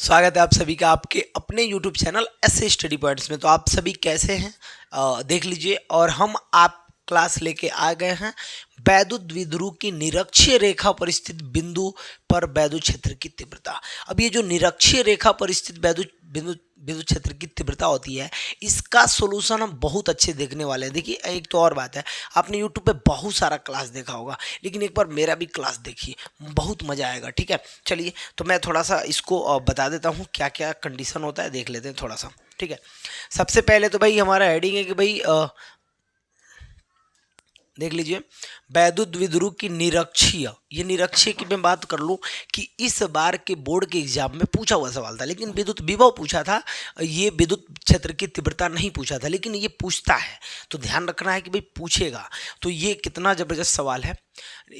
स्वागत है आप सभी का आपके अपने YouTube चैनल ऐसे स्टडी पॉइंट्स में। तो आप सभी कैसे हैं देख लीजिए। और हम आप क्लास लेके आ गए हैं वैद्युत द्विध्रुव की निरक्षीय रेखा पर स्थित बिंदु पर वैद्युत क्षेत्र की तीव्रता। अब ये जो निरक्षीय रेखा पर स्थित विद्युत क्षेत्र की तीव्रता होती है, इसका सोल्यूशन हम बहुत अच्छे देखने वाले हैं। देखिए, एक तो और बात है, आपने यूट्यूब पे बहुत सारा क्लास देखा होगा, लेकिन एक बार मेरा भी क्लास देखिए, बहुत मजा आएगा। ठीक है, चलिए तो मैं थोड़ा सा इसको बता देता हूँ क्या क्या कंडीशन होता है, देख लेते हैं थोड़ा सा। ठीक है, सबसे पहले तो भाई हमारा हेडिंग है कि भाई देख लीजिए, वैद्युत द्विध्रुव की निरक्षीय। ये निरक्षीय की मैं बात कर लूं कि इस बार के बोर्ड के एग्जाम में पूछा हुआ सवाल था, लेकिन विद्युत विभव पूछा था, ये विद्युत क्षेत्र की तीव्रता नहीं पूछा था, लेकिन ये पूछता है तो ध्यान रखना है कि भाई पूछेगा। तो ये कितना जबरदस्त सवाल है।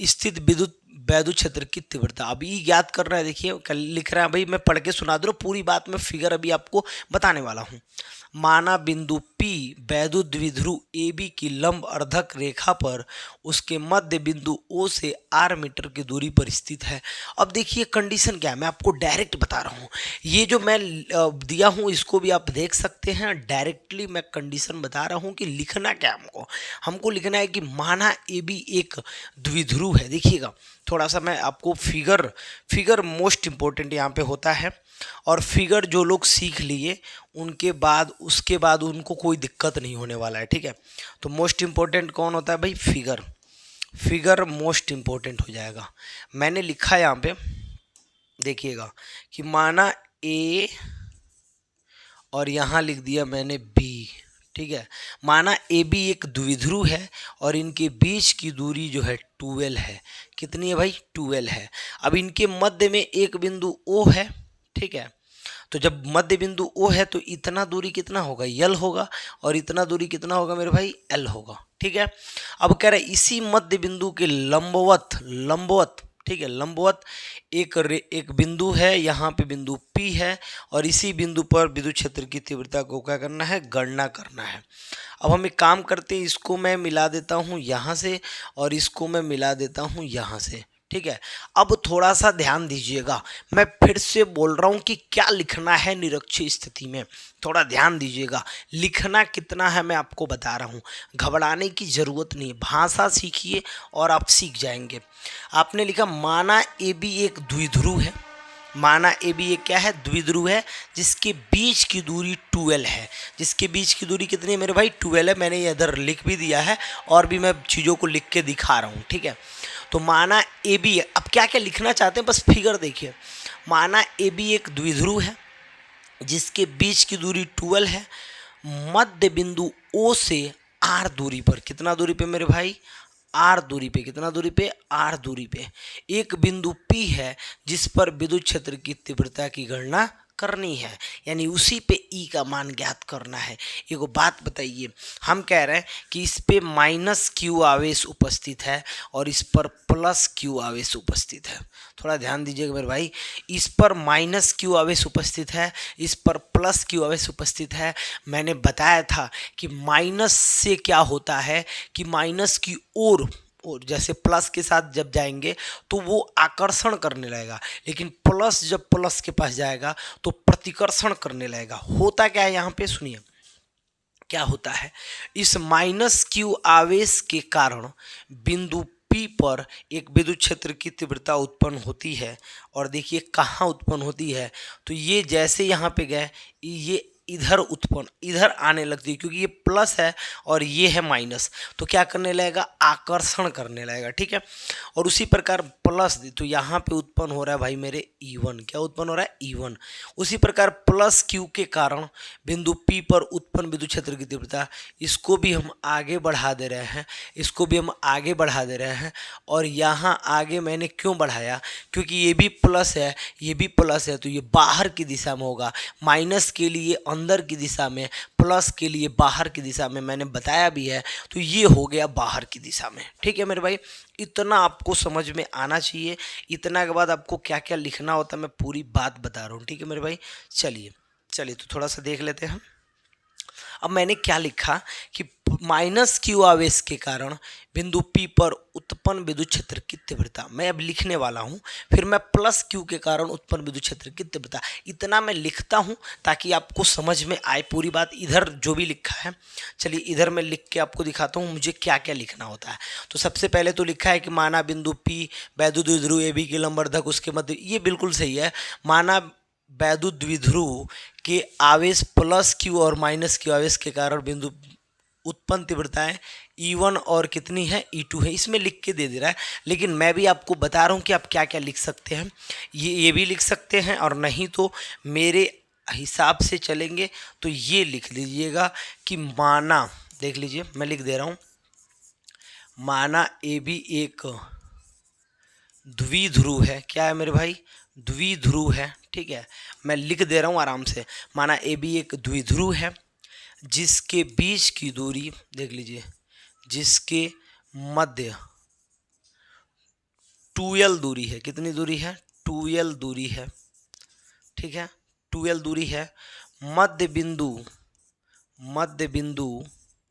स्थित वैद्युत क्षेत्र की तीव्रता अभी याद करना है। देखिए कल लिख रहा है भाई, मैं पढ़ के सुना दो पूरी बात, मैं फिगर अभी आपको बताने वाला हूँ। माना बिंदु P वैद्युत द्विध्रुव AB की लंब अर्धक रेखा पर उसके मध्य बिंदु O से R मीटर की दूरी पर स्थित है। अब देखिए कंडीशन क्या है, मैं आपको डायरेक्ट बता रहा हूँ। ये जो मैं दिया हूँ इसको भी आप देख सकते हैं। डायरेक्टली मैं कंडीशन बता रहा हूँ कि लिखना क्या हमको हमको लिखना है कि माना AB एक द्विध्रुव है। देखिएगा थोड़ा सा मैं आपको फिगर मोस्ट इंपॉर्टेंट यहाँ पे होता है, और फिगर जो लोग सीख लिए उनके बाद उसके बाद उनको कोई दिक्कत नहीं होने वाला है। ठीक है, तो मोस्ट इंपॉर्टेंट कौन होता है भाई? फिगर मोस्ट इंपॉर्टेंट हो जाएगा। मैंने लिखा यहाँ पे देखिएगा कि माना ए और यहाँ लिख दिया मैंने बी। ठीक है, माना ए बी एक द्विध्रुव है और इनके बीच की दूरी जो है 12 है। कितनी है भाई? 12 है। अब इनके मध्य में एक बिंदु ओ है। ठीक है, तो जब मध्य बिंदु ओ है तो इतना दूरी कितना होगा? यल होगा, और इतना दूरी कितना होगा मेरे भाई? एल होगा। ठीक है, अब कह रहे इसी मध्य बिंदु के लंबवत ठीक है, लंबवत एक बिंदु है, यहाँ पे बिंदु P है, और इसी बिंदु पर विद्युत क्षेत्र की तीव्रता को क्या करना है? गणना करना है। अब हम एक काम करते हैं, इसको मैं मिला देता हूँ यहाँ से और इसको मैं मिला देता हूँ यहाँ से। ठीक है, अब थोड़ा सा ध्यान दीजिएगा, मैं फिर से बोल रहा हूँ कि क्या लिखना है निरक्षीय स्थिति में। थोड़ा ध्यान दीजिएगा, लिखना कितना है मैं आपको बता रहा हूँ। घबराने की जरूरत नहीं है, भाषा सीखिए और आप सीख जाएंगे। आपने लिखा माना ए बी एक द्विध्रुव है। माना ए बी एक क्या है? द्विध्रुव है, जिसके बीच की दूरी 12 है। जिसके बीच की दूरी कितनी है मेरे भाई? 12 है। मैंने ये इधर लिख भी दिया है और भी मैं चीज़ों को लिख के दिखा रहा हूँ। ठीक है, तो माना ए बी, अब क्या क्या लिखना चाहते हैं बस फिगर देखिए। माना ए बी एक द्विध्रुव है जिसके बीच की दूरी 12 है, मध्य बिंदु ओ से आर दूरी पर, कितना दूरी पे मेरे भाई? आर दूरी पे। कितना दूरी पे? आर दूरी पे एक बिंदु P है जिस पर विद्युत क्षेत्र की तीव्रता की गणना करनी है, यानी उसी पे E का मान ज्ञात करना है। एगो बात बताइए, हम कह रहे हैं कि इस पे -Q आवेश उपस्थित है और इस पर +Q आवेश उपस्थित है। थोड़ा ध्यान दीजिएगा मेरे भाई, इस पर -Q आवेश उपस्थित है, इस पर +Q आवेश उपस्थित है। मैंने बताया था कि माइनस से क्या होता है कि माइनस की ओर, और जैसे प्लस के साथ जब जाएंगे तो वो आकर्षण करने लगेगा, लेकिन प्लस जब प्लस के पास जाएगा तो प्रतिकर्षण करने लगेगा। होता क्या है यहाँ पे? सुनिए क्या होता है। इस -Q आवेश के कारण बिंदु P पर एक विद्युत क्षेत्र की तीव्रता उत्पन्न होती है, और देखिए कहाँ उत्पन्न होती है, तो ये जैसे यहाँ पे गए ये इधर आने लगती है, क्योंकि ये प्लस है और ये है माइनस, तो क्या करने लगेगा? आकर्षण करने लगेगा। ठीक है, और उसी प्रकार प्लस, तो यहाँ पे उत्पन्न हो रहा है भाई मेरे E1। क्या उत्पन्न हो रहा है? E1। उसी प्रकार +Q के कारण बिंदु P पर उत्पन्न विद्युत क्षेत्र की तीव्रता, इसको भी हम आगे बढ़ा दे रहे हैं, इसको भी हम आगे बढ़ा दे रहे हैं। और यहाँ आगे मैंने क्यों बढ़ाया? क्योंकि ये भी प्लस है, ये भी प्लस है, तो ये बाहर की दिशा में होगा। माइनस के लिए अंदर की दिशा में, प्लस के लिए बाहर की दिशा में, मैंने बताया भी है। तो ये हो गया बाहर की दिशा में। ठीक है मेरे भाई, इतना आपको समझ में आना चाहिए। इतना के बाद आपको क्या क्या लिखना होता है मैं पूरी बात बता रहा हूँ। ठीक है मेरे भाई, चलिए तो थोड़ा सा देख लेते हैं हम। अब मैंने क्या लिखा कि माइनस क्यू आवेश के कारण बिंदु P पर उत्पन्न विद्युत क्षेत्र की तीव्रता, मैं अब लिखने वाला हूं, फिर मैं प्लस Q के कारण उत्पन्न विद्युत क्षेत्र की तीव्रता, इतना मैं लिखता हूं ताकि आपको समझ में आए पूरी बात। इधर जो भी लिखा है, चलिए इधर मैं लिख के आपको दिखाता हूं मुझे क्या क्या लिखना होता है। तो सबसे पहले तो लिखा है कि माना बिंदु P वैद्युत द्विध्रुव AB के लंबवर्धक उसके मध्य, ये बिल्कुल सही है। माना वैद्युत द्विध्रुव के आवेश प्लस Q और माइनस Q आवेश के कारण बिंदु उत्पन्न तीव्रताएं E1 और कितनी है E2 है, इसमें लिख के दे दे रहा है। लेकिन मैं भी आपको बता रहा हूँ कि आप क्या क्या लिख सकते हैं, ये भी लिख सकते हैं, और नहीं तो मेरे हिसाब से चलेंगे तो ये लिख लीजिएगा कि माना, देख लीजिए मैं लिख दे रहा हूँ, माना AB एक द्विध्रुव है, क्या है मेरे भाई, द्विध्रुव है, ठीक है। मैं लिख दे रहा हूँ आराम से, माना AB एक द्विध्रुव है जिसके बीच की दूरी देख लीजिए, जिसके मध्य 2L दूरी है, कितनी दूरी है, 2L दूरी है, ठीक है, 2L दूरी है। मध्य बिंदु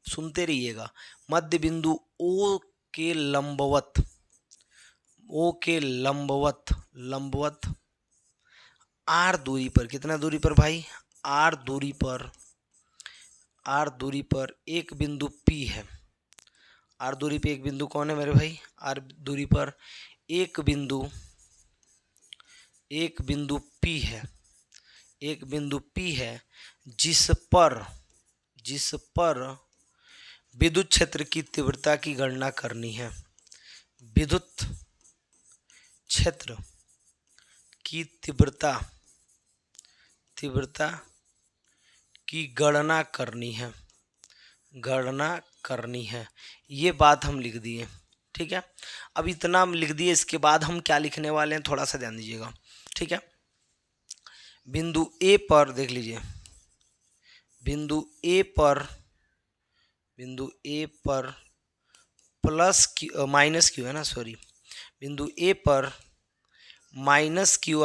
सुनते रहिएगा, मध्य बिंदु O के लंबवत, O के लंबवत R दूरी पर, कितना दूरी पर भाई, R दूरी पर एक बिंदु P है। R दूरी पे एक बिंदु कौन है मेरे भाई, R दूरी पर एक बिंदु P है, एक बिंदु P है जिस पर विद्युत क्षेत्र की तीव्रता की गणना करनी है, विद्युत क्षेत्र की तीव्रता की गणना करनी है, ये बात हम लिख दिए, ठीक है। अब इतना हम लिख दिए, इसके बाद हम क्या लिखने वाले हैं थोड़ा सा ध्यान दीजिएगा, ठीक है। बिंदु A पर देख लीजिए, बिंदु A पर प्लस Q माइनस Q है ना, सॉरी, बिंदु A पर माइनस Q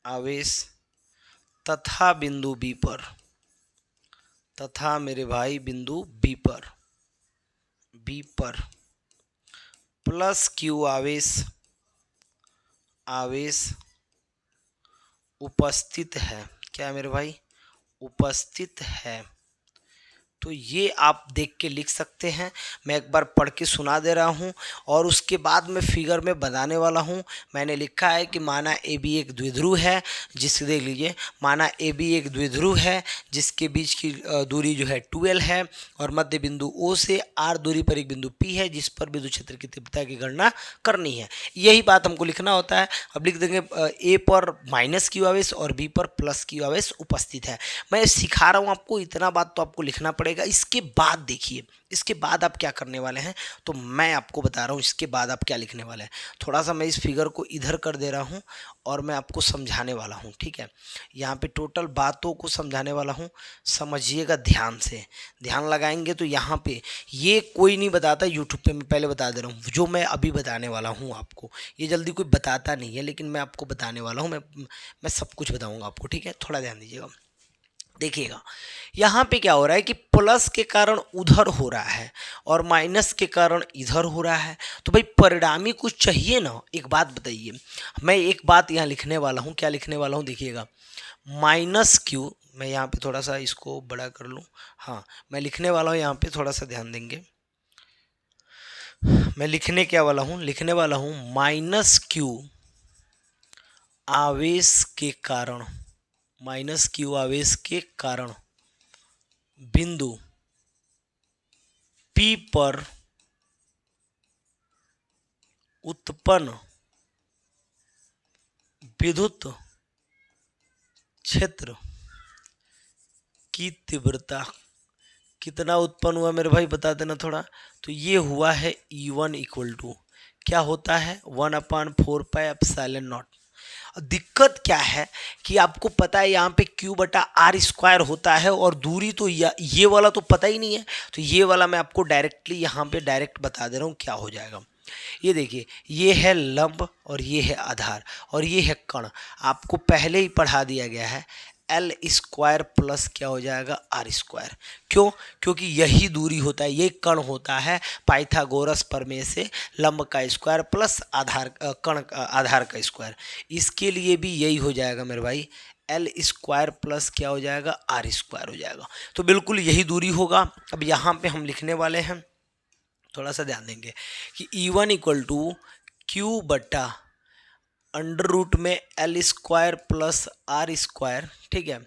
आवेश तथा बिंदु B पर, तथा मेरे भाई बिंदु B पर प्लस Q आवेश उपस्थित है, क्या है मेरे भाई, उपस्थित है। तो ये आप देख के लिख सकते हैं, मैं एक बार पढ़ के सुना दे रहा हूँ और उसके बाद मैं फिगर में बताने वाला हूँ। मैंने लिखा है कि माना AB एक द्विध्रुव है, जिससे देख लीजिए, माना AB एक द्विध्रुव है जिसके बीच की दूरी जो है 2L है, और मध्य बिंदु O से R दूरी पर एक बिंदु P है जिस पर विद्युत क्षेत्र की तीव्रता की गणना करनी है। यही बात हमको लिखना होता है। अब लिख देंगे A पर माइनस Q आवेश और B पर प्लस Q आवेश उपस्थित है। मैं सिखा रहा हूँ आपको, इतना बात तो आपको लिखना पड़ेगा। इसके बाद देखिए, इसके बाद आप क्या करने वाले हैं, तो मैं आपको बता रहा हूं इसके बाद आप क्या लिखने वाले हैं। थोड़ा सा मैं इस फिगर को इधर कर दे रहा हूं और मैं आपको समझाने वाला हूं, ठीक है। यहाँ पे टोटल बातों को समझाने वाला हूं, समझिएगा ध्यान से, ध्यान लगाएंगे तो यहाँ पे ये कोई नहीं बताता यूट्यूब पे, मैं पहले बता दे रहा हूँ। जो मैं अभी बताने वाला हूँ आपको, ये जल्दी कोई बताता नहीं है, लेकिन मैं आपको बताने वाला हूँ, मैं सब कुछ बताऊँगा आपको, ठीक है। थोड़ा ध्यान दीजिएगा, देखिएगा यहाँ पे क्या हो रहा है कि प्लस के कारण उधर हो रहा है और माइनस के कारण इधर हो रहा है। तो भाई परिणामी कुछ चाहिए ना। एक बात बताइए, मैं एक बात यहाँ लिखने वाला हूँ, क्या लिखने वाला हूँ देखिएगा, माइनस Q, मैं यहाँ पे थोड़ा सा इसको बड़ा कर लूँ, हाँ मैं लिखने वाला हूँ, यहाँ पे थोड़ा सा ध्यान देंगे। मैं लिखने क्या वाला हूँ, लिखने वाला हूँ माइनस Q आवेश के कारण, माइनस Q आवेश के कारण बिंदु P पर उत्पन्न विद्युत क्षेत्र की तीव्रता कितना उत्पन्न हुआ मेरे भाई, बता देना थोड़ा। तो ये हुआ है E1 इक्वल टू क्या होता है, 1/4πε0। दिक्कत क्या है कि आपको पता है यहाँ पे Q/R² होता है और दूरी तो ये वाला तो पता ही नहीं है। तो ये वाला मैं आपको डायरेक्टली यहाँ पे डायरेक्ट बता दे रहा हूँ क्या हो जाएगा। ये देखिए, ये है लंब और ये है आधार और ये है कण, आपको पहले ही पढ़ा दिया गया है। एल स्क्वायर प्लस क्या हो जाएगा आर स्क्वायर। क्यों? क्योंकि यही दूरी होता है, ये कण होता है पाइथागोरस प्रमेय से, लंब का स्क्वायर प्लस आधार का स्क्वायर। इसके लिए भी यही हो जाएगा मेरे भाई, एल स्क्वायर प्लस क्या हो जाएगा आर स्क्वायर हो जाएगा। तो बिल्कुल यही दूरी होगा। अब यहाँ पे हम लिखने वाले हैं, थोड़ा सा ध्यान देंगे कि E1 इक्वल टू क्यू बट्टा अंडर रूट में L square plus R square, ठीक है,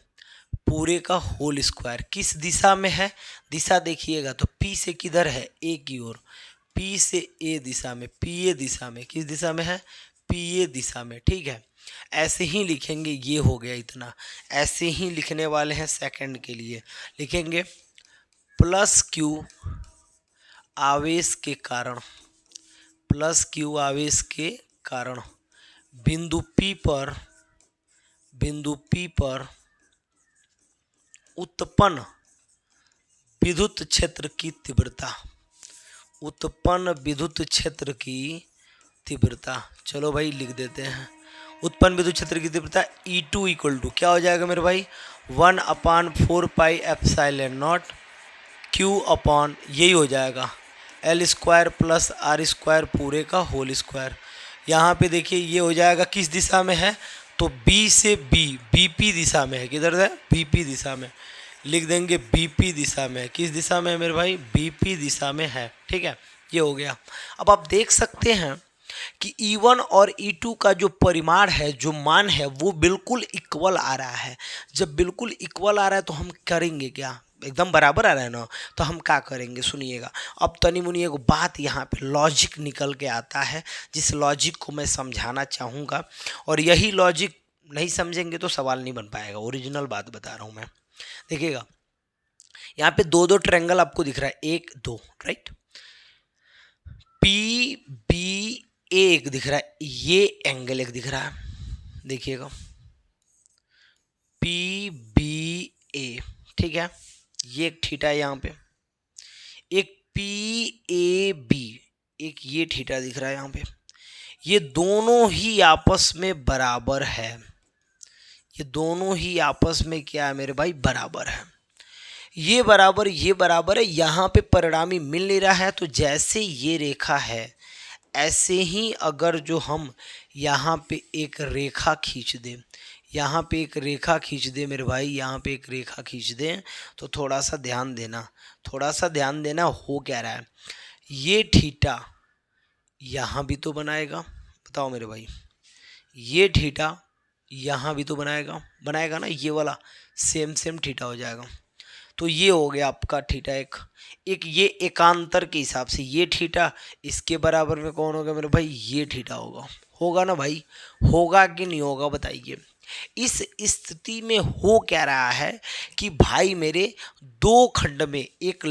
पूरे का होल स्क्वायर। किस दिशा में है? दिशा देखिएगा तो P से किधर है, ए की ओर, P से ए दिशा में, PA दिशा में। किस दिशा में है? PA दिशा में, ठीक है। ऐसे ही लिखेंगे, ये हो गया इतना। ऐसे ही लिखने वाले हैं सेकंड के लिए, लिखेंगे प्लस क्यू आवेश के कारण, प्लस क्यू आवेश के कारण बिंदु P पर उत्पन्न विद्युत क्षेत्र की तीव्रता, उत्पन्न विद्युत क्षेत्र की तीव्रता। चलो भाई लिख देते हैं, उत्पन्न विद्युत क्षेत्र की तीव्रता E2 इक्वल टू क्या हो जाएगा मेरे भाई, 1/4 pi epsilon not Q upon, यही हो जाएगा L square plus R square पूरे का होल स्क्वायर। यहाँ पे देखिए ये हो जाएगा, किस दिशा में है, तो B से B, BP दिशा में है। किधर है? BP दिशा में। लिख देंगे BP दिशा में। किस दिशा में है मेरे भाई? BP दिशा में है, ठीक है। ये हो गया। अब आप देख सकते हैं कि E1 और E2 का जो परिमाण है, जो मान है, वो बिल्कुल इक्वल आ रहा है। जब बिल्कुल इक्वल आ रहा है तो हम करेंगे क्या, एकदम बराबर आ रहा है ना, तो हम क्या करेंगे सुनिएगा। अब तनी मुनी एक बात यहाँ पे लॉजिक निकल के आता है, जिस लॉजिक को मैं समझाना चाहूँगा, और यही लॉजिक नहीं समझेंगे तो सवाल नहीं बन पाएगा। ओरिजिनल बात बता रहा हूँ मैं। देखिएगा यहाँ पे दो दो ट्रायंगल आपको दिख रहा है, 1 2, राइट। PBA एक दिख रहा है, ये एंगल एक दिख रहा है, देखिएगा PBA, ठीक है। ये एक थीटा है यहाँ पे, एक PAB, एक ये थीटा दिख रहा है यहाँ पे। ये दोनों ही आपस में बराबर है, ये दोनों ही आपस में क्या है मेरे भाई, बराबर है। ये बराबर है, यहाँ पे परिणामी मिल नहीं रहा है। तो जैसे ये रेखा है, ऐसे ही अगर जो हम यहाँ पे एक रेखा खींच दें, यहाँ पे एक रेखा खींच दे मेरे भाई, यहाँ पे एक रेखा खींच दें, तो थोड़ा सा ध्यान देना, थोड़ा सा ध्यान देना। हो क्या रहा है, ये थीटा यहाँ भी तो बनाएगा, बताओ मेरे भाई, ये थीटा यहाँ भी तो बनाएगा ना, ये वाला सेम थीटा हो जाएगा। तो ये हो गया आपका थीटा एक ये एकांतर के हिसाब से ये थीटा, इसके बराबर में कौन होगा मेरे भाई, ये थीटा होगा ना भाई, होगा कि नहीं होगा बताइए। इस स्थिति में हो क्या रहा है कि भाई मेरे दो खंड में, एक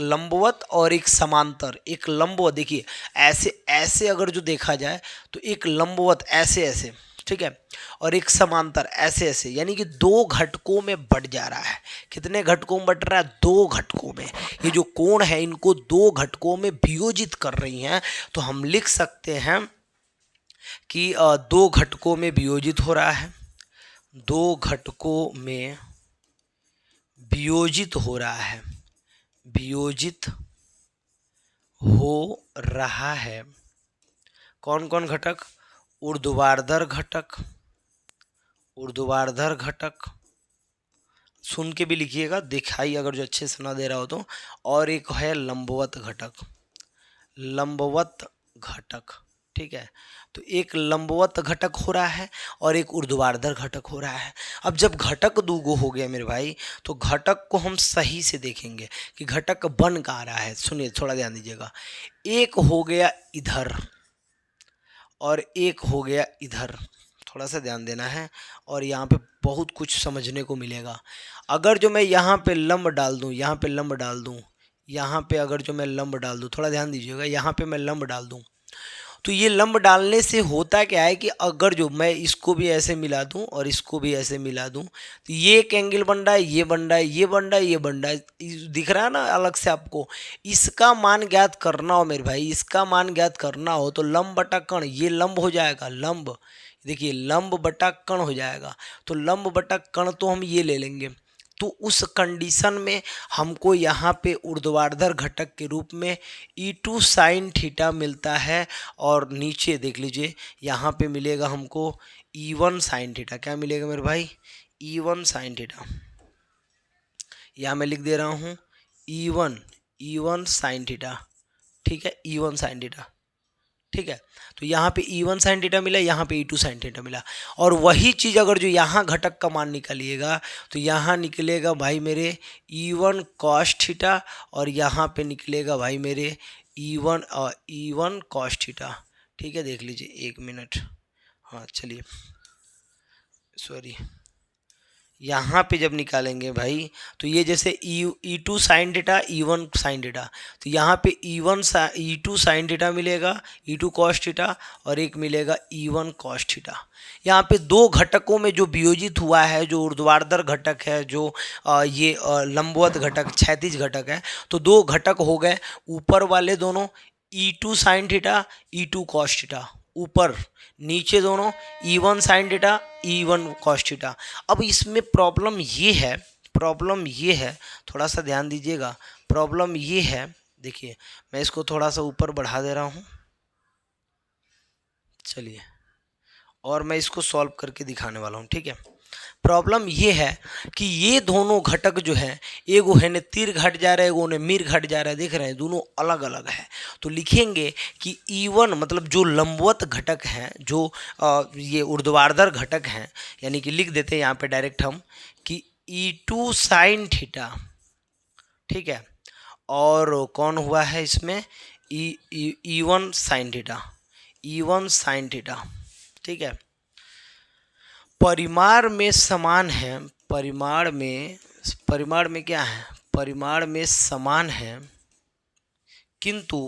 लंबवत और एक समांतर। एक लंबवत देखिए ऐसे अगर जो देखा जाए तो एक लंबवत ऐसे, ठीक है, और एक समांतर ऐसे, यानी कि दो घटकों में बट जा रहा है। कितने घटकों में बट रहा है, दो घटकों में। ये जो कोण है इनको दो घटकों में वियोजित कर रही हैं। तो हम लिख सकते हैं कि दो घटकों में वियोजित हो रहा है, दो घटकों में वियोजित हो रहा है, वियोजित हो रहा है। कौन कौन घटक, ऊर्ध्वाधर घटक, सुन के भी लिखिएगा, दिखाई अगर जो अच्छे से ना दे रहा हो तो। और एक है लंबवत घटक, ठीक है। तो एक लंबवत घटक हो रहा है और एक ऊर्ध्वाधर घटक हो रहा है। अब जब घटक दूगो हो गया मेरे भाई, तो घटक को हम सही से देखेंगे कि घटक बन कहाँ रहा है। सुनिए, थोड़ा ध्यान दीजिएगा, एक हो गया इधर और एक हो गया इधर, थोड़ा सा ध्यान देना है, और यहाँ पे बहुत कुछ समझने को मिलेगा। अगर जो मैं यहाँ पे लंब डाल दूँ, यहाँ पे लंब डाल दूँ, यहाँ पे अगर जो मैं लंब डाल दूँ, थोड़ा ध्यान दीजिएगा, यहाँ पे मैं लंब डाल दूँ, तो ये लंब डालने से होता क्या है कि अगर जो मैं इसको भी ऐसे मिला दूं और इसको भी ऐसे मिला दूं तो ये एक एंगल बन रहा है, ये बन रहा है, ये बन रहा है, ये बन रहा है, दिख रहा है ना अलग से आपको। इसका मान ज्ञात करना हो मेरे भाई, इसका मान ज्ञात करना हो तो लंब बटा कण, ये लंब हो जाएगा, लंब देखिए लंब बटा कण हो जाएगा। तो लंब बटा कण तो हम ये ले लेंगे। तो उस कंडीशन में हमको यहाँ पे ऊर्ध्वाधर घटक के रूप में E2 साइन थीटा मिलता है, और नीचे देख लीजिए यहाँ पे मिलेगा हमको E1 साइन थीटा। क्या मिलेगा मेरे भाई? E1 sine theta. यहाँ मैं लिख दे रहा हूँ E1 साइन थीटा, ठीक है, E1 साइन थीटा, ठीक है। तो यहाँ पे E1 साइन थीटा मिला, यहाँ पे E2 साइन थीटा मिला। और वही चीज़ अगर जो यहाँ घटक का मान निकालिएगा तो यहाँ निकलेगा भाई मेरे E1 कॉस थीटा, और यहाँ पे निकलेगा भाई मेरे E1 कॉस थीटा, ठीक है। देख लीजिए 1 मिनट, हाँ चलिए, सॉरी, यहाँ पे जब निकालेंगे भाई तो ये जैसे E2 sine theta, E1 sine theta, तो यहाँ पे E2 साइन थीटा मिलेगा, E2 कॉस थीटा, और एक मिलेगा E1 कॉस थीटा। यहाँ पे दो घटकों में जो वियोजित हुआ है, जो ऊर्ध्वाधर घटक है, जो ये लंबवत घटक, क्षैतिज घटक है, तो दो घटक हो गए ऊपर वाले दोनों E2 sine theta, E2 cos theta, ऊपर, नीचे दोनों E1 sine theta, E1 cos theta. अब इसमें प्रॉब्लम ये है, थोड़ा सा ध्यान दीजिएगा, प्रॉब्लम ये है, देखिए मैं इसको थोड़ा सा ऊपर बढ़ा दे रहा हूँ, चलिए, और मैं इसको सॉल्व करके दिखाने वाला हूँ, ठीक है। प्रॉब्लम ये है कि ये दोनों घटक जो हैं, एगो है ने तीर घट जा रहा है, एगो ने मीर घट जा रहा है, देख रहे हैं, दोनों अलग अलग है। तो लिखेंगे कि E1 मतलब जो लंबवत घटक हैं, जो ये ऊर्ध्वाधर घटक हैं, यानी कि लिख देते हैं यहाँ पे डायरेक्ट हम कि E2 साइन थीटा, ठीक है, और कौन हुआ है इसमें E1 sine theta, E1 sine theta, ठीक है। परिमाण में समान है, परिमाण में क्या है, परिमाण में समान है, किंतु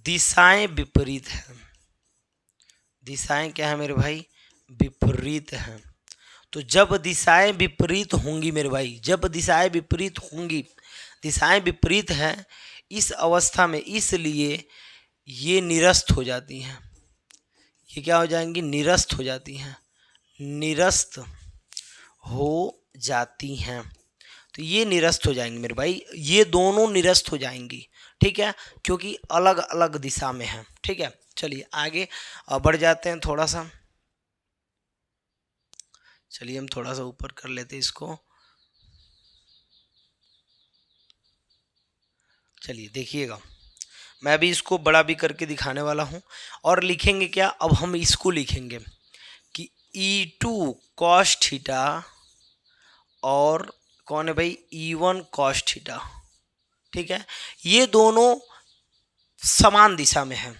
दिशाएं विपरीत हैं। दिशाएं क्या है मेरे भाई? विपरीत हैं। तो जब दिशाएं विपरीत होंगी मेरे भाई, जब दिशाएं विपरीत होंगी, दिशाएं विपरीत हैं इस अवस्था में, इसलिए ये निरस्त हो जाती हैं। ये क्या हो जाएंगी? निरस्त हो जाती हैं, निरस्त हो जाती हैं। तो ये निरस्त हो जाएंगी मेरे भाई, ये दोनों निरस्त हो जाएंगी, ठीक है, क्योंकि अलग अलग दिशा में है, ठीक है। चलिए आगे बढ़ जाते हैं थोड़ा सा, चलिए हम थोड़ा सा ऊपर कर लेते हैं इसको। चलिए देखिएगा, मैं अभी इसको बड़ा भी करके दिखाने वाला हूँ। और लिखेंगे क्या? अब हम इसको लिखेंगे कि E2 कॉस थीटा और कौन है भाई? E1 कॉस थीटा, ठीक है। ये दोनों समान दिशा में है,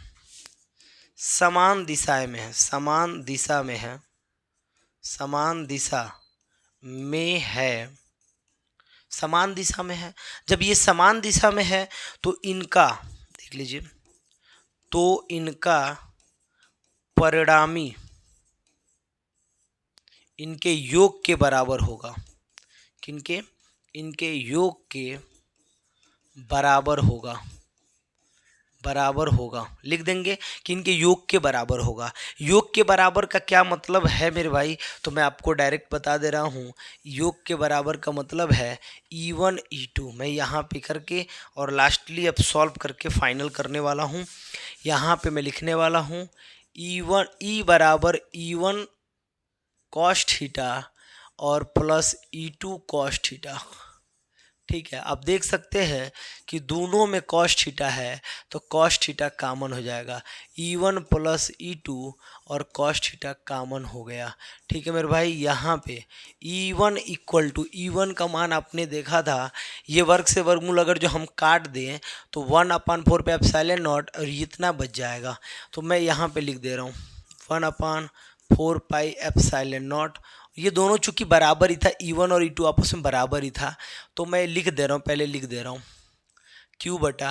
समान दिशा में है, समान दिशा में है, समान दिशा में है, समान दिशा में है। जब ये समान दिशा में है तो इनका देख लीजिए, तो इनका परिणामी इनके योग के बराबर होगा। किनके? इनके योग के बराबर होगा, बराबर होगा, लिख देंगे कि इनके योग के बराबर होगा। योग के बराबर का क्या मतलब है मेरे भाई? तो मैं आपको डायरेक्ट बता दे रहा हूँ, योग के बराबर का मतलब है E1 E2। मैं यहाँ पे करके और लास्टली अब सॉल्व करके फाइनल करने वाला हूँ। यहाँ पे मैं लिखने वाला हूँ E बराबर E1 कॉस थीटा और प्लस E2 कॉस थीटा, ठीक है। आप देख सकते हैं कि दोनों में कॉस थीटा है तो कॉस थीटा कामन हो जाएगा, E1 प्लस E2 और कॉस थीटा कामन हो गया, ठीक है मेरे भाई। यहाँ पे E1 इक्वल टू, E1 का मान आपने देखा था, ये वर्ग से वर्गमूल अगर जो हम काट दें तो 1/4 पे एप्सिलॉन नॉट और इतना बच जाएगा। तो मैं यहाँ पे लिख दे रहा हूँ 1/4 पाई एप्सिलॉन नॉट। ये दोनों चूंकि बराबर ही था, E1 और E2 आपस में बराबर ही था, तो मैं लिख दे रहा हूँ, पहले लिख दे रहा हूँ Q बटा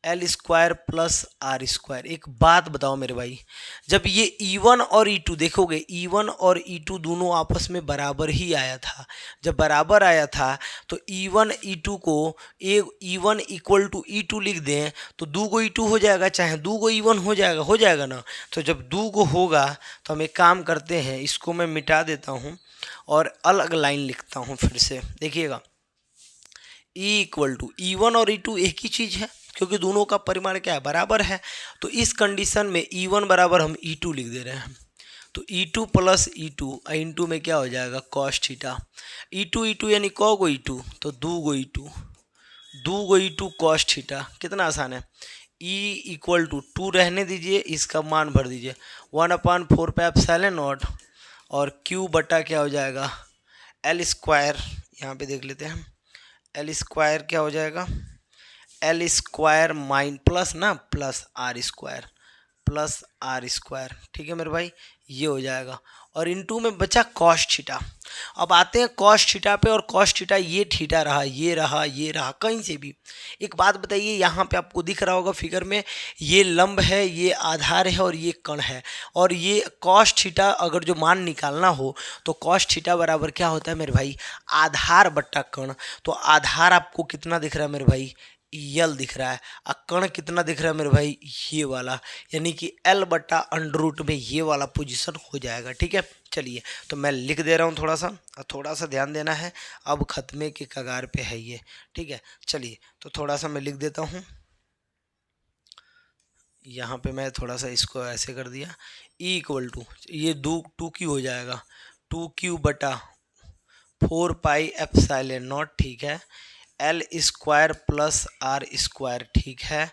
L square plus R square. एक बात बताओ मेरे भाई, जब ये E1 और E2 देखोगे, E1 और E2 दोनों आपस में बराबर ही आया था। जब बराबर आया था तो E1 E2 को एक E1 इक्वल टू E2 लिख दें तो 2 को E2 हो जाएगा, चाहे 2 को E1 हो जाएगा ना। तो जब 2 को होगा तो हम एक काम करते हैं, इसको मैं मिटा देता हूँ और अलग लाइन लिखता हूँ फिर से, देखिएगा। E इक्वल टू E1 और E2 एक ही चीज़ है, क्योंकि दोनों का परिमाण क्या है, बराबर है। तो इस कंडीशन में E1 बराबर हम E2 लिख दे रहे हैं। तो E2 प्लस E2 इंटू में क्या हो जाएगा, कॉस थीटा। E2 यानी कौ गो E2, तो 2 गो E2, 2 गो E2 कॉस थीटा। कितना आसान है। E इक्वल टू 2 रहने दीजिए, इसका मान भर दीजिए 1/4 पाई एप्सिलॉन नॉट, और Q बटा क्या हो जाएगा, एल स्क्वायर। यहाँ पे देख लेते हैं, एल स्क्वायर क्या हो जाएगा, एल स्क्वायर माइन प्लस ना, plus R square, plus R square. ठीक है मेरे भाई, ये हो जाएगा। और इनटू में बचा कॉस थीटा। अब आते हैं कॉस थीटा पे, और कॉस थीटा ये थीटा रहा, ये रहा, ये रहा, कहीं से भी। एक बात बताइए, यहाँ पे आपको दिख रहा होगा फिगर में, ये लंब है, ये आधार है, और ये कण है। और ये कॉस थीटा अगर जो मान निकालना हो तो कॉस थीटा बराबर क्या होता है मेरे भाई, आधार बट्टा कण। तो आधार आपको कितना दिख रहा है मेरे भाई, यल दिख रहा है। और कण कितना दिख रहा है मेरे भाई, ये वाला, यानी कि एल बट्टा अंडर रूट में ये वाला पोजीशन हो जाएगा। ठीक है, चलिए तो मैं लिख दे रहा हूँ थोड़ा सा, और थोड़ा सा ध्यान देना है, अब खत्मे के कगार पे है ये। ठीक है, चलिए तो थोड़ा सा मैं लिख देता हूँ। यहाँ पे मैं थोड़ा सा इसको ऐसे कर दिया। ई इक्वल टू, ये 2 2 क्यू हो जाएगा, 2 क्यू बटा 4 पाई एप्सिलॉन नॉट। ठीक है, L square plus R square. ठीक है,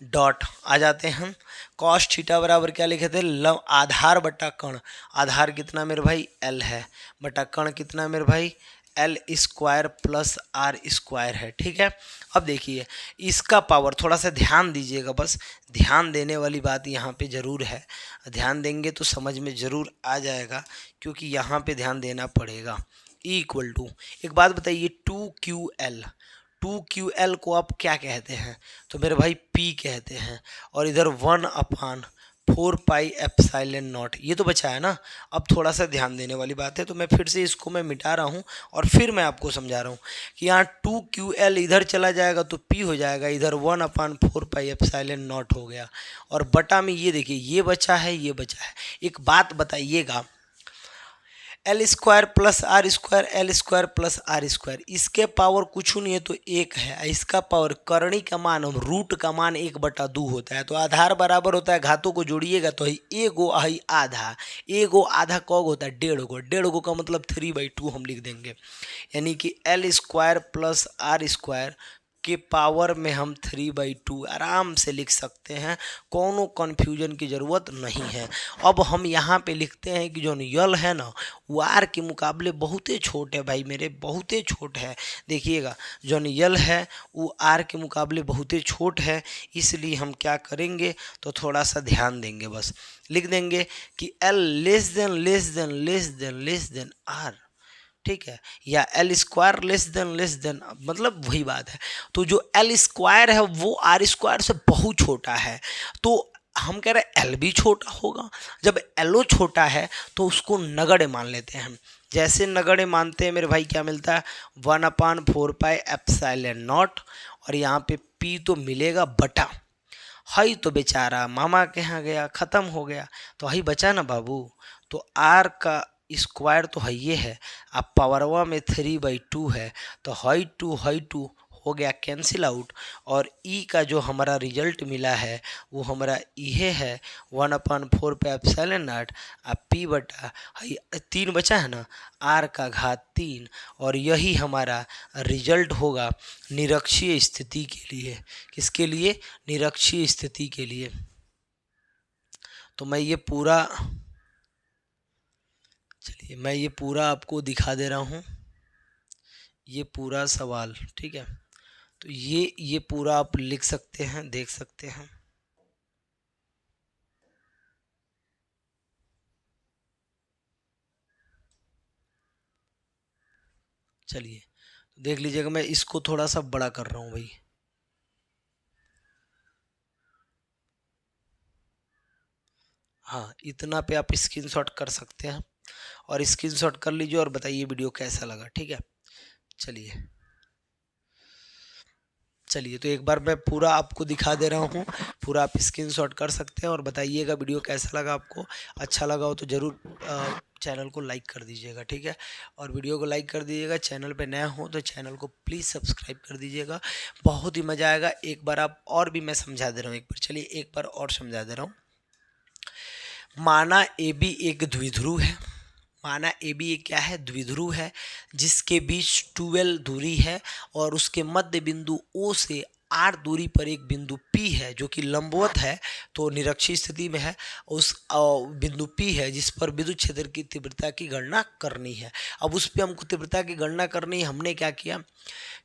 डॉट आ जाते हैं हम। कॉस थीटा बराबर क्या लिखे थे, लव आधार बटा कण। आधार कितना मेरे भाई, एल है, बटा कण कितना मेरे भाई, L square plus R square है। ठीक है, अब देखिए इसका पावर, थोड़ा सा ध्यान दीजिएगा, बस ध्यान देने वाली बात यहाँ पे ज़रूर है। ध्यान देंगे तो समझ में ज़रूर आ जाएगा, क्योंकि यहाँ पे ध्यान देना पड़ेगा। ई इक्वल टू, एक बात बताइए, 2QL, 2QL को आप क्या कहते हैं, तो मेरे भाई P कहते हैं। और इधर 1/4 पाई एप्सिलॉन नॉट, ये तो बचा है ना। अब थोड़ा सा ध्यान देने वाली बात है, तो मैं फिर से इसको मैं मिटा रहा हूँ और फिर मैं आपको समझा रहा हूँ कि यहाँ 2QL इधर चला जाएगा तो P हो जाएगा, इधर 1/4 पाई एप्सिलॉन नॉट हो गया। और बटा में ये देखिए, ये बचा है, ये बचा है। एक बात बताइएगा, L square plus R square, L square plus R square, इसके पावर कुछ नहीं है तो एक है। इसका पावर करणी का मान, रूट का मान 1/2 होता है। तो आधार बराबर होता है, घातों को जोड़िएगा तो ही एगो आई आधा, एगो आधा कौग होता है, 1.5 1.5 का मतलब 3/2 हम लिख देंगे। यानी कि L square plus R square के पावर में हम 3/2 आराम से लिख सकते हैं, कोनो कन्फ्यूजन की ज़रूरत नहीं है। अब हम यहाँ पे लिखते हैं कि जो यल है ना, वो आर के मुकाबले बहुते छोट है भाई मेरे, बहुते छोट है। देखिएगा, जो यल है वो आर के मुकाबले बहुते छोट है, इसलिए हम क्या करेंगे, तो थोड़ा सा ध्यान देंगे, बस लिख देंगे कि L less than less than less than less than R. ठीक है, या एल स्क्वायर लेस देन, मतलब वही बात है। तो जो एल स्क्वायर है वो आर स्क्वायर से बहुत छोटा है, तो हम कह रहे हैं एल भी छोटा होगा। जब एलो छोटा है तो उसको नगण्य मान लेते हैं हम। जैसे नगण्य मानते हैं मेरे भाई, क्या मिलता है, 1/4 पाई एप्सिलॉन नॉट, और यहाँ पे पी तो मिलेगा बटा, हई तो बेचारा मामा के यहाँ गया, ख़त्म हो गया, तो हई बचा ना बाबू। तो आर का स्क्वायर तो है ये है, अब पावरवा में 3/2 है, तो हई टू हो गया कैंसिल आउट। और ई का जो हमारा रिजल्ट मिला है वो हमारा ये है, 1/4 पे एप्सिलॉन नॉट, अब पी बटा हई 3 बचा है ना, आर का घात 3। और यही हमारा रिजल्ट होगा निरक्षीय स्थिति के लिए। किसके लिए, निरक्षीय स्थिति के लिए। तो मैं ये पूरा, चलिए मैं ये पूरा आपको दिखा दे रहा हूँ, ये पूरा सवाल। ठीक है, तो ये पूरा आप लिख सकते हैं, देख सकते हैं। चलिए तो देख लीजिएगा, मैं इसको थोड़ा सा बड़ा कर रहा हूँ भाई। हाँ, इतना पे आप स्क्रीनशॉट कर सकते हैं और स्क्रीनशॉट कर लीजिए और बताइए वीडियो कैसा लगा। ठीक है, चलिए चलिए तो एक बार मैं पूरा आपको दिखा दे रहा हूँ, पूरा आप स्क्रीनशॉट कर सकते हैं और बताइएगा वीडियो कैसा लगा आपको। अच्छा लगा हो तो ज़रूर चैनल को लाइक कर दीजिएगा। ठीक है, और वीडियो को लाइक कर दीजिएगा। चैनल पे नया हो तो चैनल को प्लीज़ सब्सक्राइब कर दीजिएगा, बहुत ही मज़ा आएगा। एक बार आप और भी मैं समझा दे रहा हूँ, एक बार चलिए एक बार और समझा दे रहा हूँ। माना ए बी एक द्विध्रुव है, माना ए बी एक क्या है, द्विध्रुव है, जिसके बीच 12 दूरी है और उसके मध्य बिंदु O से R दूरी पर एक बिंदु P है जो कि लंबवत है, तो निरक्षीय स्थिति में है। उस बिंदु P है जिस पर विद्युत क्षेत्र की तीव्रता की गणना करनी है। अब उस पर हमको तीव्रता की गणना करनी है। हमने क्या किया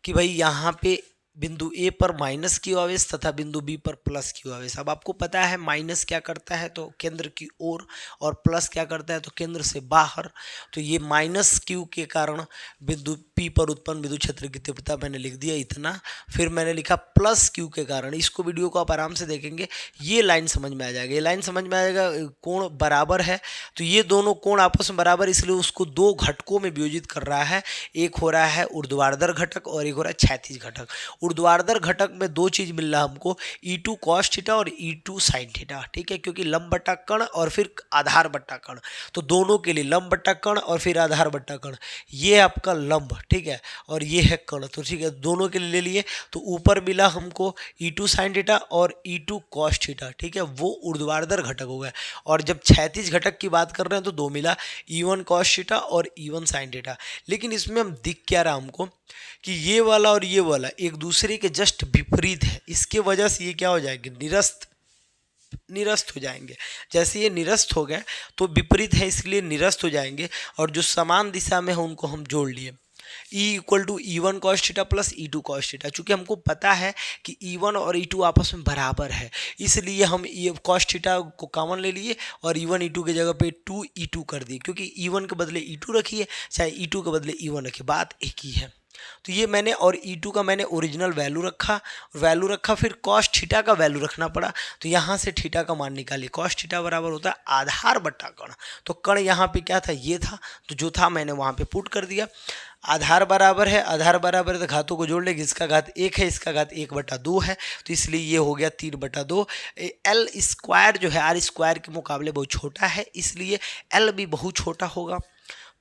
कि भाई यहाँ पे बिंदु ए पर माइनस क्यू आवेश तथा बिंदु बी पर प्लस क्यू आवेश। अब आपको पता है माइनस क्या करता है तो केंद्र की ओर, और प्लस क्या करता है तो केंद्र से बाहर। तो ये माइनस क्यू के कारण बिंदु पी पर उत्पन्न विद्युत क्षेत्र की तीव्रता मैंने लिख दिया इतना। फिर मैंने लिखा प्लस क्यू के कारण, इसको वीडियो को आप आराम से देखेंगे ये लाइन समझ में आ जाएगा, ये लाइन समझ में आ जाएगा। कोण बराबर है तो ये दोनों कोण आपस में बराबर, इसलिए उसको दो घटकों में वियोजित कर रहा है। एक हो रहा है ऊर्ध्वाधर घटक और एक हो रहा है क्षैतिज घटक। ऊर्ध्वाधर घटक में दो चीज मिल रहा है हमको, E2 cos थीटा और E2 sin थीटा। ठीक है, क्योंकि लंब बट्टा कण और फिर आधार बट्टा कण, तो दोनों के लिए लंब बट्टा कण और फिर आधार बट्टा कण, ये आपका लंब, ठीक है, और ये है कण। तो ठीक है, दोनों के लिए ले लिए। तो ऊपर मिला हमको E2 sin थीटा और E2 cos थीटा। ठीक है, वो ऊर्ध्वाधर घटक हो गया। और जब क्षैतिज घटक की बात कर रहे हैं तो दो मिला, E1 cos थीटा और E1 sin थीटा। लेकिन इसमें हम दिख क्या रहा हमको कि ये वाला और ये वाला एक दूसरे के जस्ट विपरीत है, इसके वजह से ये क्या हो जाएंगे, निरस्त हो जाएंगे। जैसे ये निरस्त हो गए तो विपरीत है इसलिए निरस्त हो जाएंगे, और जो समान दिशा में है उनको हम जोड़ लिए। E equal to E1 cos theta plus E2 cos theta. चूंकि हमको पता है कि E1 और E2 आपस में बराबर है, इसलिए हम ये cos थीटा को कॉमन ले लिए और E1 E2 की जगह पे 2E2 कर दिए, क्योंकि E1 के बदले E2 रखिए चाहे E2 के बदले E1 रखिए, बात एक ही है। तो ये मैंने, और E2 का मैंने ओरिजिनल वैल्यू रखा, फिर cos थीटा का वैल्यू रखना पड़ा। तो यहाँ से थीटा का मान निकालिए, cos थीटा बराबर होता है आधार बट्टा कण। तो कण यहाँ पे क्या था, ये था, तो जो था मैंने वहाँ पे पुट कर दिया। आधार बराबर है, आधार बराबर है तो घातों को जोड़ लेंगे, इसका घात 1 है, इसका घात 1/2 है, तो इसलिए ये हो गया 3/2। एल स्क्वायर जो है आर स्क्वायर के मुकाबले बहुत छोटा है, इसलिए एल भी बहुत छोटा होगा।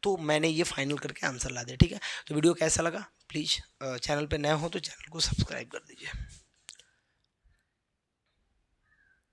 तो मैंने ये फाइनल करके आंसर ला दिया। ठीक है, तो वीडियो कैसा लगा प्लीज़ चैनल पे नए हो तो चैनल को सब्सक्राइब कर दीजिए।